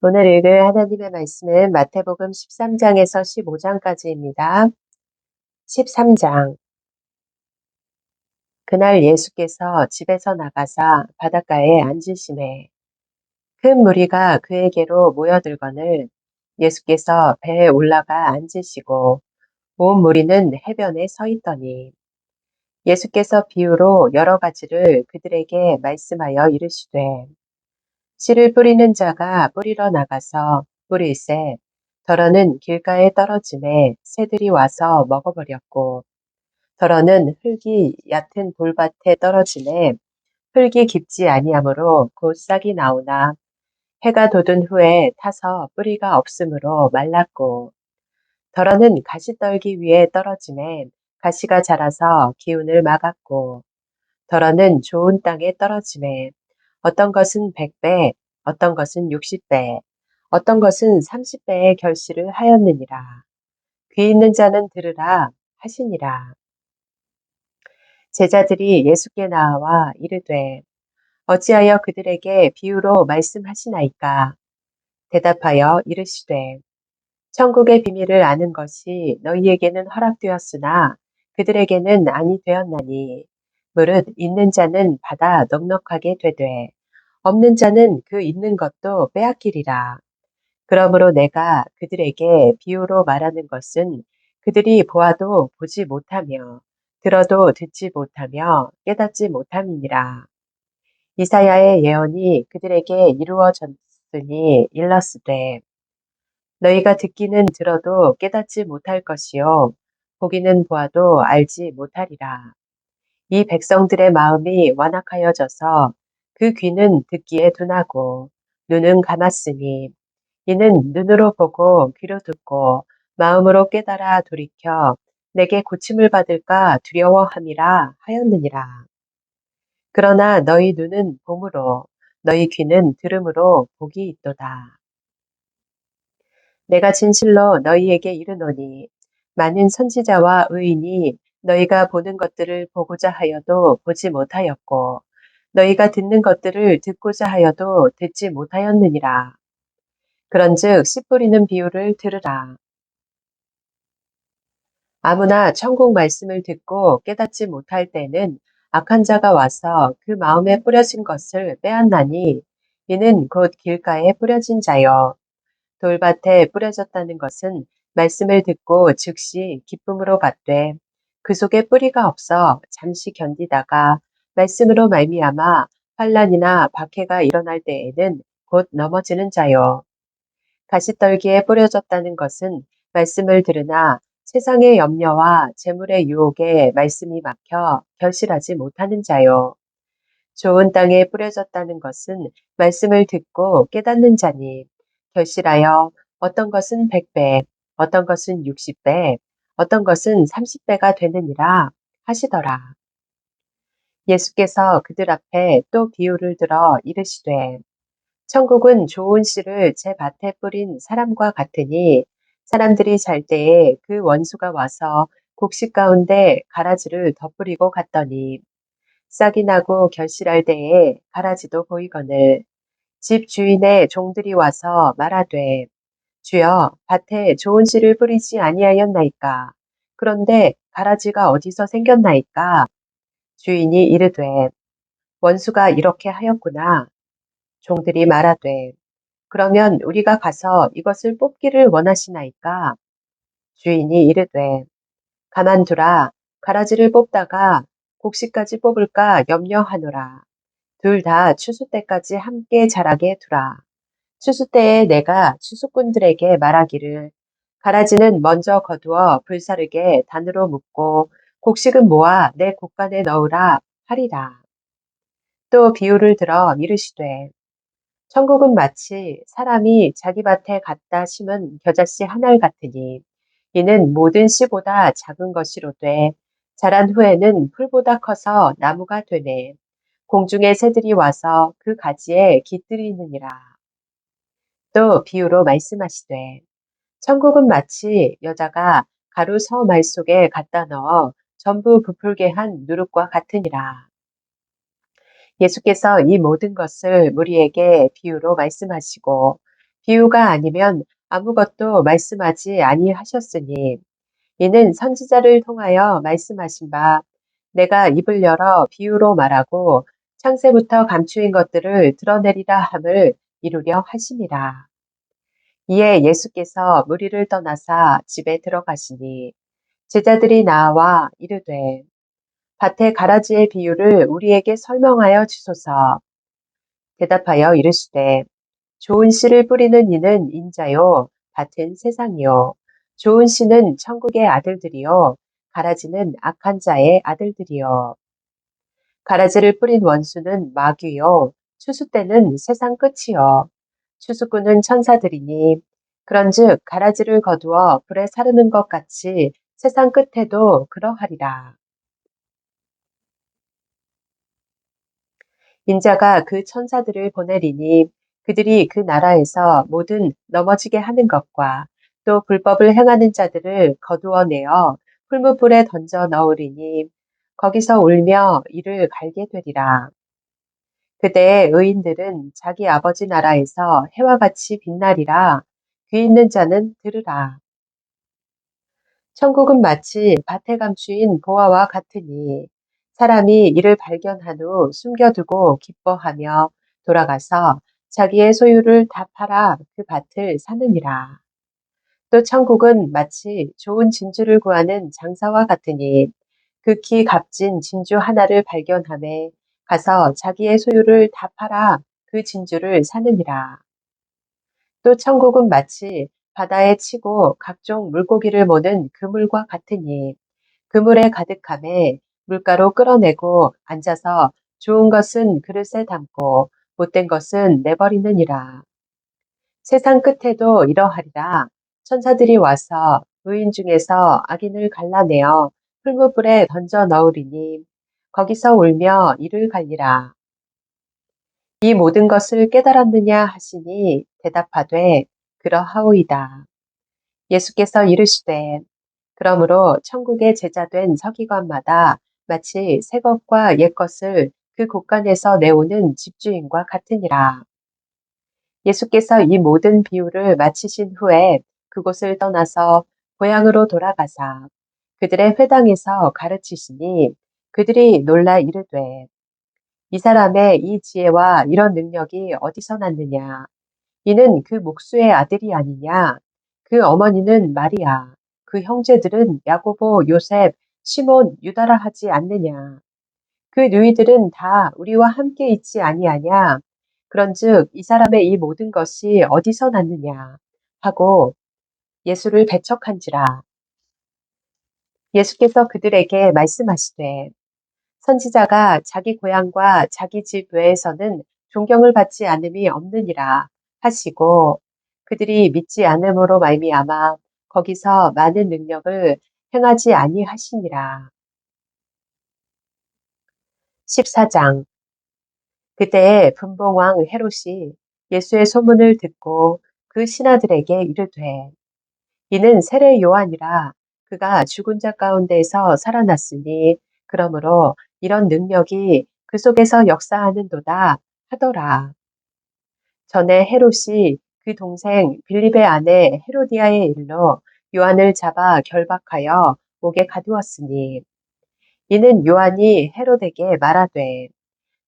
오늘 읽을 하나님의 말씀은 마태복음 13장에서 15장까지입니다. 13장. 그날 예수께서 집에서 나가사 바닷가에 앉으시매 큰 무리가 그에게로 모여들거늘 예수께서 배에 올라가 앉으시고 온 무리는 해변에 서 있더니 예수께서 비유로 여러 가지를 그들에게 말씀하여 이르시되 씨를 뿌리는 자가 뿌리러 나가서 뿌릴새 더러는 길가에 떨어짐에 새들이 와서 먹어버렸고 더러는 흙이 얕은 돌밭에 떨어짐에 흙이 깊지 아니하므로 곧 싹이 나오나 해가 돋은 후에 타서 뿌리가 없으므로 말랐고 더러는 가시떨기 위에 떨어짐에 가시가 자라서 기운을 막았고 더러는 좋은 땅에 떨어짐에 어떤 것은 100배, 어떤 것은 60배, 어떤 것은 30배의 결실을 하였느니라. 귀 있는 자는 들으라 하시니라. 제자들이 예수께 나와 이르되 어찌하여 그들에게 비유로 말씀하시나이까? 대답하여 이르시되 천국의 비밀을 아는 것이 너희에게는 허락되었으나 그들에게는 아니 되었나니 무릇 있는 자는 받아 넉넉하게 되되 없는 자는 그 있는 것도 빼앗기리라. 그러므로 내가 그들에게 비유로 말하는 것은 그들이 보아도 보지 못하며 들어도 듣지 못하며 깨닫지 못함이니라. 이사야의 예언이 그들에게 이루어졌으니 일렀으되 너희가 듣기는 들어도 깨닫지 못할 것이요 보기는 보아도 알지 못하리라. 이 백성들의 마음이 완악하여져서 그 귀는 듣기에 둔하고 눈은 감았으니 이는 눈으로 보고 귀로 듣고 마음으로 깨달아 돌이켜 내게 고침을 받을까 두려워함이라 하였느니라. 그러나 너희 눈은 봄으로 너희 귀는 들음으로 복이 있도다. 내가 진실로 너희에게 이르노니 많은 선지자와 의인이 너희가 보는 것들을 보고자 하여도 보지 못하였고 너희가 듣는 것들을 듣고자 하여도 듣지 못하였느니라. 그런즉 씨 뿌리는 비유를 들으라. 아무나 천국 말씀을 듣고 깨닫지 못할 때는 악한 자가 와서 그 마음에 뿌려진 것을 빼앗나니 이는 곧 길가에 뿌려진 자요. 돌밭에 뿌려졌다는 것은 말씀을 듣고 즉시 기쁨으로 받되 그 속에 뿌리가 없어 잠시 견디다가 말씀으로 말미암아 환란이나 박해가 일어날 때에는 곧 넘어지는 자요. 가시떨기에 뿌려졌다는 것은 말씀을 들으나 세상의 염려와 재물의 유혹에 말씀이 막혀 결실하지 못하는 자요. 좋은 땅에 뿌려졌다는 것은 말씀을 듣고 깨닫는 자니 결실하여 어떤 것은 100배, 어떤 것은 60배, 어떤 것은 30배가 되느니라 하시더라. 예수께서 그들 앞에 또 비유를 들어 이르시되 천국은 좋은 씨를 제 밭에 뿌린 사람과 같으니 사람들이 잘 때에 그 원수가 와서 곡식 가운데 가라지를 덧뿌리고 갔더니 싹이 나고 결실할 때에 가라지도 보이거늘 집 주인의 종들이 와서 말하되 주여 밭에 좋은 씨를 뿌리지 아니하였나이까 그런데 가라지가 어디서 생겼나이까 주인이 이르되 원수가 이렇게 하였구나 종들이 말하되 그러면 우리가 가서 이것을 뽑기를 원하시나이까 주인이 이르되 가만두라 가라지를 뽑다가 곡식까지 뽑을까 염려하노라 둘 다 추수 때까지 함께 자라게 두라. 추수 때에 내가 추수꾼들에게 말하기를 가라지는 먼저 거두어 불사르게 단으로 묶고 곡식은 모아 내 곡간에 넣으라 하리라. 또 비유를 들어 이르시되 천국은 마치 사람이 자기 밭에 갖다 심은 겨자씨 한 알 같으니 이는 모든 씨보다 작은 것이로되 자란 후에는 풀보다 커서 나무가 되네. 공중의 새들이 와서 그 가지에 깃들이느니라. 또 비유로 말씀하시되 천국은 마치 여자가 가루 서말 속에 갖다 넣어 전부 부풀게 한 누룩과 같으니라. 예수께서 이 모든 것을 무리에게 비유로 말씀하시고 비유가 아니면 아무것도 말씀하지 아니하셨으니 이는 선지자를 통하여 말씀하신 바 내가 입을 열어 비유로 말하고 창세부터 감추인 것들을 드러내리라 함을 이루려 하심이라. 이에 예수께서 무리를 떠나사 집에 들어가시니 제자들이 나와 이르되 밭의 가라지의 비유를 우리에게 설명하여 주소서. 대답하여 이르시되 좋은 씨를 뿌리는 이는 인자요 밭은 세상이요 좋은 씨는 천국의 아들들이요 가라지는 악한 자의 아들들이요 가라지를 뿌린 원수는 마귀요 추수 때는 세상 끝이요 추수꾼은 천사들이니 그런즉 가라지를 거두어 불에 사르는 것 같이 세상 끝에도 그러하리라. 인자가 그 천사들을 보내리니 그들이 그 나라에서 모든 넘어지게 하는 것과 또 불법을 행하는 자들을 거두어내어 풀무불에 던져 넣으리니 거기서 울며 이를 갈게 되리라. 그때의 의인들은 자기 아버지 나라에서 해와 같이 빛나리라. 귀 있는 자는 들으라. 천국은 마치 밭에 감추인 보화와 같으니 사람이 이를 발견한 후 숨겨두고 기뻐하며 돌아가서 자기의 소유를 다 팔아 그 밭을 사느니라. 또 천국은 마치 좋은 진주를 구하는 장사와 같으니 극히 값진 진주 하나를 발견함에 가서 자기의 소유를 다 팔아 그 진주를 사느니라. 또 천국은 마치 바다에 치고 각종 물고기를 모는 그물과 같으니 그물에 가득함에 물가로 끌어내고 앉아서 좋은 것은 그릇에 담고 못된 것은 내버리느니라. 세상 끝에도 이러하리라. 천사들이 와서 의인 중에서 악인을 갈라내어 풀무불에 던져 넣으리니 거기서 울며 이를 갈리라. 이 모든 것을 깨달았느냐 하시니 대답하되 그러하오이다. 예수께서 이르시되 그러므로 천국의 제자된 서기관마다 마치 새 것과 옛 것을 그 곳간에서 내오는 집주인과 같으니라. 예수께서 이 모든 비유를 마치신 후에 그곳을 떠나서 고향으로 돌아가사 그들의 회당에서 가르치시니 그들이 놀라 이르되 이 사람의 이 지혜와 이런 능력이 어디서 났느냐? 이는 그 목수의 아들이 아니냐? 그 어머니는 마리아, 그 형제들은 야고보, 요셉, 시몬, 유다라 하지 않느냐? 그 누이들은 다 우리와 함께 있지 아니하냐? 그런즉 이 사람의 이 모든 것이 어디서 났느냐? 하고 예수를 배척한지라. 예수께서 그들에게 말씀하시되 선지자가 자기 고향과 자기 집 외에서는 존경을 받지 않음이 없느니라 하시고 그들이 믿지 않음으로 말미암아 거기서 많은 능력을 행하지 아니하시니라. 14장. 그때에 분봉왕 헤롯이 예수의 소문을 듣고 그 신하들에게 이르되 이는 세례 요한이라 그가 죽은 자 가운데에서 살아났으니 그러므로 이런 능력이 그 속에서 역사하는도다 하더라. 전에 헤롯이 그 동생 빌립의 아내 헤로디아의 일로 요한을 잡아 결박하여 옥에 가두었으니 이는 요한이 헤롯에게 말하되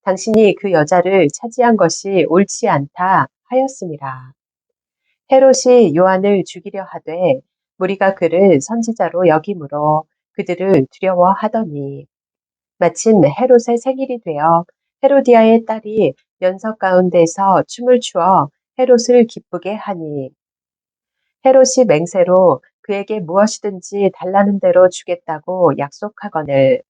당신이 그 여자를 차지한 것이 옳지 않다 하였음이라. 헤롯이 요한을 죽이려 하되 무리가 그를 선지자로 여김으로 그들을 두려워하더니 마침 헤롯의 생일이 되어 헤로디아의 딸이 연석 가운데서 춤을 추어 헤롯을 기쁘게 하니 헤롯이 맹세로 그에게 무엇이든지 달라는 대로 주겠다고 약속하거늘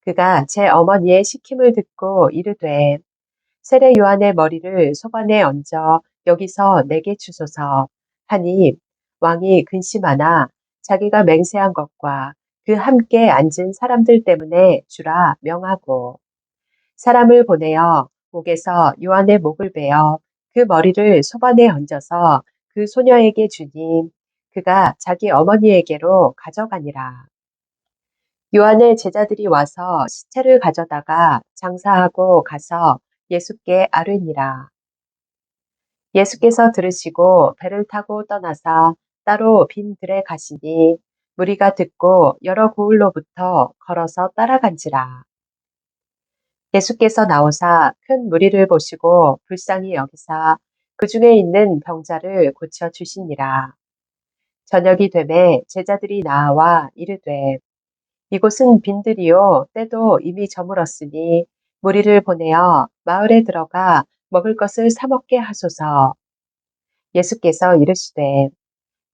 그가 제 어머니의 시킴을 듣고 이르되 세례 요한의 머리를 소관에 얹어 여기서 내게 주소서 하니 왕이 근심하나 자기가 맹세한 것과 그 함께 앉은 사람들 때문에 주라 명하고 사람을 보내어 옥에서 요한의 목을 베어 그 머리를 소관에 얹어서 그 소녀에게 주니 그가 자기 어머니에게로 가져가니라. 요한의 제자들이 와서 시체를 가져다가 장사하고 가서 예수께 아뢰니라. 예수께서 들으시고 배를 타고 떠나사 따로 빈 들에 가시니 무리가 듣고 여러 고을로부터 걸어서 따라간지라. 예수께서 나오사 큰 무리를 보시고 불쌍히 여기사 그 중에 있는 병자를 고쳐 주시니라. 저녁이 되매 제자들이 나와 이르되 이곳은 빈들이요 때도 이미 저물었으니 무리를 보내어 마을에 들어가 먹을 것을 사 먹게 하소서. 예수께서 이르시되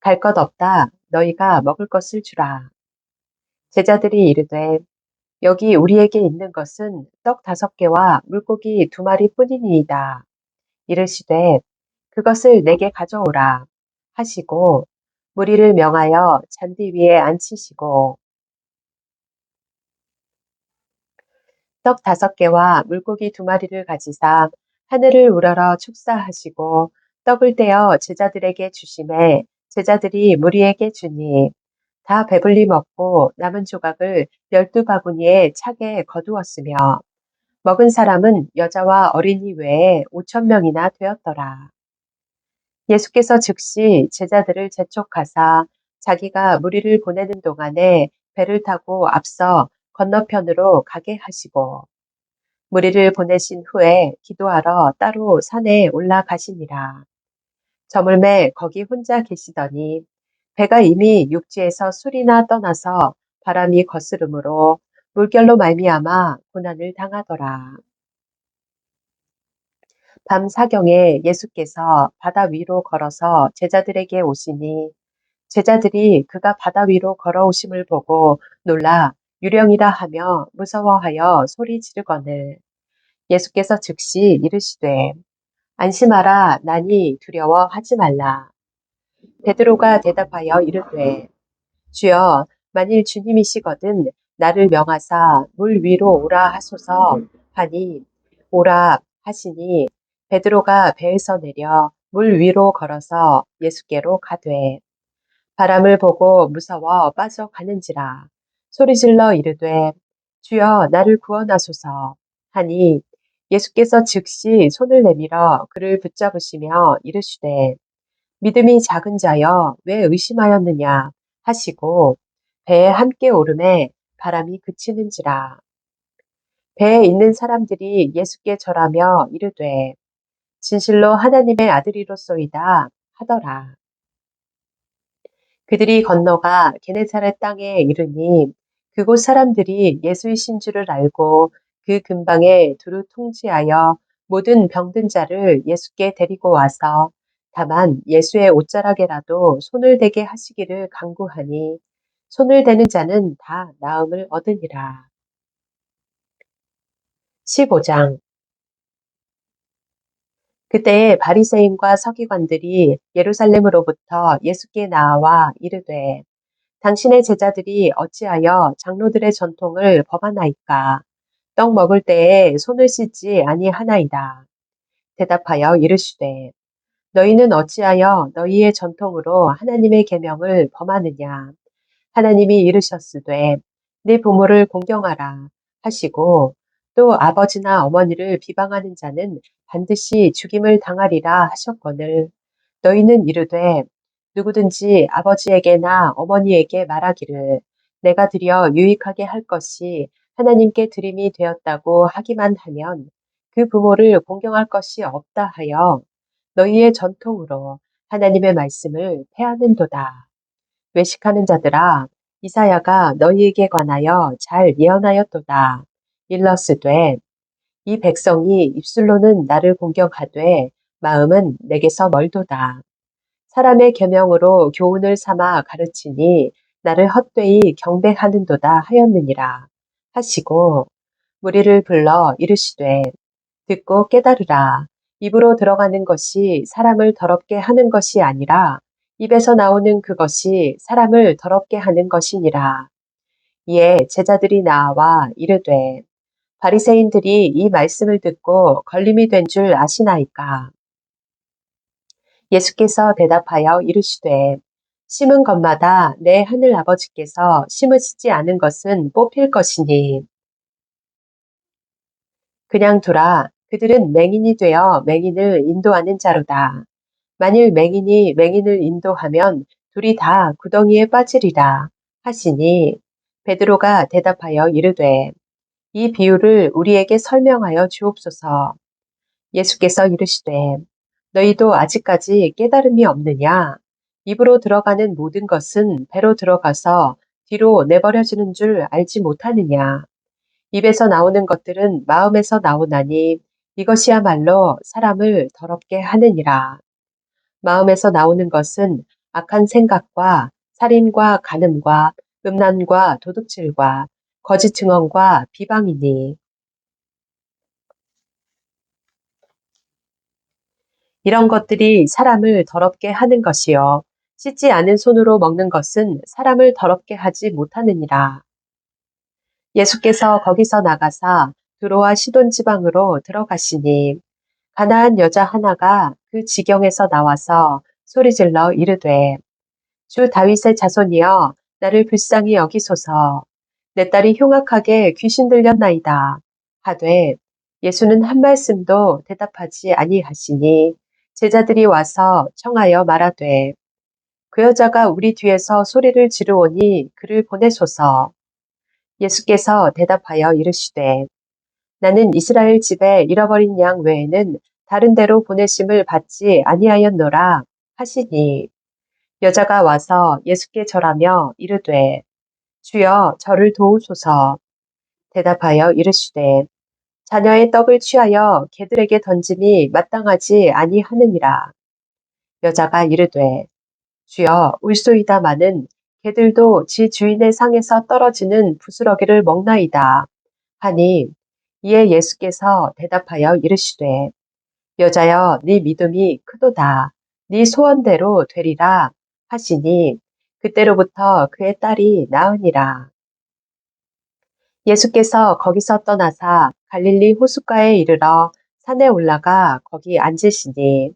갈 것 없다 너희가 먹을 것을 주라. 제자들이 이르되 여기 우리에게 있는 것은 떡 5개와 물고기 2마리뿐이니이다. 이르시되 그것을 내게 가져오라 하시고 무리를 명하여 잔디 위에 앉히시고 떡 5개와 물고기 2마리를 가지사 하늘을 우러러 축사하시고 떡을 떼어 제자들에게 주시매 제자들이 무리에게 주니 다 배불리 먹고 남은 조각을 12바구니에 차게 거두었으며 먹은 사람은 여자와 어린이 외에 5,000명이나 되었더라. 예수께서 즉시 제자들을 재촉하사 자기가 무리를 보내는 동안에 배를 타고 앞서 건너편으로 가게 하시고 무리를 보내신 후에 기도하러 따로 산에 올라가시니라. 저물매 거기 혼자 계시더니 배가 이미 육지에서 술이나 떠나서 바람이 거스름으로 물결로 말미암아 고난을 당하더라. 밤 사경에 예수께서 바다 위로 걸어서 제자들에게 오시니 제자들이 그가 바다 위로 걸어오심을 보고 놀라 유령이라 하며 무서워하여 소리 지르거늘 예수께서 즉시 이르시되 안심하라 나니 두려워하지 말라. 베드로가 대답하여 이르되 주여 만일 주님이시거든 나를 명하사 물 위로 오라 하소서 하니 오라 하시니 베드로가 배에서 내려 물 위로 걸어서 예수께로 가되 바람을 보고 무서워 빠져가는지라 소리질러 이르되 주여 나를 구원하소서 하니 예수께서 즉시 손을 내밀어 그를 붙잡으시며 이르시되 믿음이 작은 자여 왜 의심하였느냐 하시고 배에 함께 오르매 바람이 그치는지라. 배에 있는 사람들이 예수께 절하며 이르되 진실로 하나님의 아들이로소이다 하더라. 그들이 건너가 게네사렛 땅에 이르니 그곳 사람들이 예수이신 줄을 알고 그 근방에 두루 통치하여 모든 병든 자를 예수께 데리고 와서 다만 예수의 옷자락에라도 손을 대게 하시기를 간구하니 손을 대는 자는 다 나음을 얻으니라. 15장 그때에 바리새인과 서기관들이 예루살렘으로부터 예수께 나와 이르되 당신의 제자들이 어찌하여 장로들의 전통을 범하나이까? 떡 먹을 때에 손을 씻지 아니하나이다. 대답하여 이르시되 너희는 어찌하여 너희의 전통으로 하나님의 계명을 범하느냐? 하나님이 이르셨으되 네 부모를 공경하라 하시고 또 아버지나 어머니를 비방하는 자는 반드시 죽임을 당하리라 하셨거늘 너희는 이르되 누구든지 아버지에게나 어머니에게 말하기를 내가 드려 유익하게 할 것이 하나님께 드림이 되었다고 하기만 하면 그 부모를 공경할 것이 없다 하여 너희의 전통으로 하나님의 말씀을 패하는도다. 외식하는 자들아 이사야가 너희에게 관하여 잘 예언하였도다. 일러스되 이 백성이 입술로는 나를 공경하되 마음은 내게서 멀도다. 사람의 계명으로 교훈을 삼아 가르치니 나를 헛되이 경배하는도다 하였느니라 하시고 무리를 불러 이르시되 듣고 깨달으라. 입으로 들어가는 것이 사람을 더럽게 하는 것이 아니라 입에서 나오는 그것이 사람을 더럽게 하는 것이니라. 이에 제자들이 나와 이르되 바리새인들이 이 말씀을 듣고 걸림이 된 줄 아시나이까? 예수께서 대답하여 이르시되 심은 것마다 내 하늘 아버지께서 심으시지 않은 것은 뽑힐 것이니 그냥 두라. 그들은 맹인이 되어 맹인을 인도하는 자로다. 만일 맹인이 맹인을 인도하면 둘이 다 구덩이에 빠지리라 하시니 베드로가 대답하여 이르되 이 비유를 우리에게 설명하여 주옵소서. 예수께서 이르시되 너희도 아직까지 깨달음이 없느냐? 입으로 들어가는 모든 것은 배로 들어가서 뒤로 내버려지는 줄 알지 못하느냐? 입에서 나오는 것들은 마음에서 나오나니 이것이야말로 사람을 더럽게 하느니라. 마음에서 나오는 것은 악한 생각과 살인과 간음과 음란과 도둑질과 거짓 증언과 비방이니 이런 것들이 사람을 더럽게 하는 것이요. 씻지 않은 손으로 먹는 것은 사람을 더럽게 하지 못하느니라. 예수께서 거기서 나가사 두로와 시돈 지방으로 들어가시니 가나안 여자 하나가 그 지경에서 나와서 소리질러 이르되 주 다윗의 자손이여 나를 불쌍히 여기소서. 내 딸이 흉악하게 귀신 들렸나이다. 하되 예수는 한 말씀도 대답하지 아니하시니 제자들이 와서 청하여 말하되 그 여자가 우리 뒤에서 소리를 지르오니 그를 보내소서. 예수께서 대답하여 이르시되 나는 이스라엘 집에 잃어버린 양 외에는 다른 데로 보내심을 받지 아니하였노라 하시니 여자가 와서 예수께 절하며 이르되 주여 저를 도우소서. 대답하여 이르시되 자녀의 떡을 취하여 개들에게 던짐이 마땅하지 아니하느니라. 여자가 이르되 주여 울소이다마는 개들도 지 주인의 상에서 떨어지는 부스러기를 먹나이다. 하니 이에 예수께서 대답하여 이르시되 여자여 네 믿음이 크도다. 네 소원대로 되리라 하시니 그때로부터 그의 딸이 나으니라. 예수께서 거기서 떠나사 갈릴리 호숫가에 이르러 산에 올라가 거기 앉으시니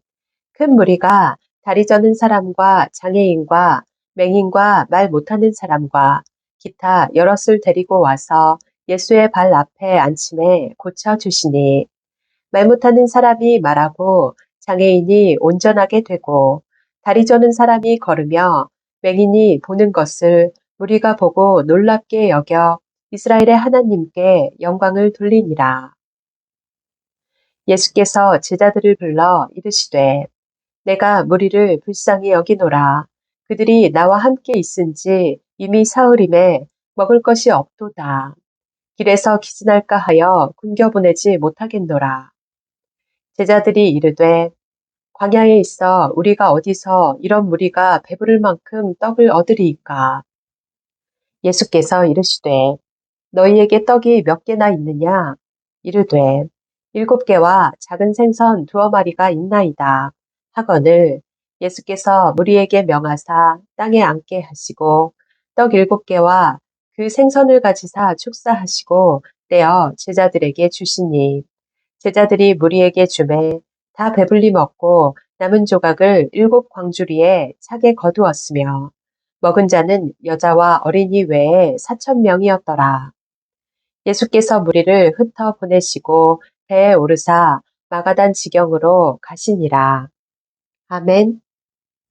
큰 무리가 다리 저는 사람과 장애인과 맹인과 말 못하는 사람과 기타 여럿을 데리고 와서 예수의 발 앞에 앉힘에 고쳐 주시니 말 못하는 사람이 말하고 장애인이 온전하게 되고 다리 저는 사람이 걸으며 맹인이 보는 것을 우리가 보고 놀랍게 여겨 이스라엘의 하나님께 영광을 돌리니라. 예수께서 제자들을 불러 이르시되 내가 무리를 불쌍히 여기노라. 그들이 나와 함께 있은지 이미 사흘임에 먹을 것이 없도다. 길에서 기진할까 하여 굶겨보내지 못하겠노라. 제자들이 이르되 광야에 있어 우리가 어디서 이런 무리가 배부를 만큼 떡을 얻으리이까. 예수께서 이르시되 너희에게 떡이 몇 개나 있느냐? 이르되 7개와 작은 생선 2마리가 있나이다. 하거늘 예수께서 무리에게 명하사 땅에 앉게 하시고 떡 7개와 그 생선을 가지사 축사하시고 떼어 제자들에게 주시니 제자들이 무리에게 주매 다 배불리 먹고 남은 조각을 7광주리에 차게 거두었으며 먹은 자는 여자와 어린이 외에 4,000명이었더라. 예수께서 무리를 흩어 보내시고 배에 오르사 마가단 지경으로 가시니라. 아멘.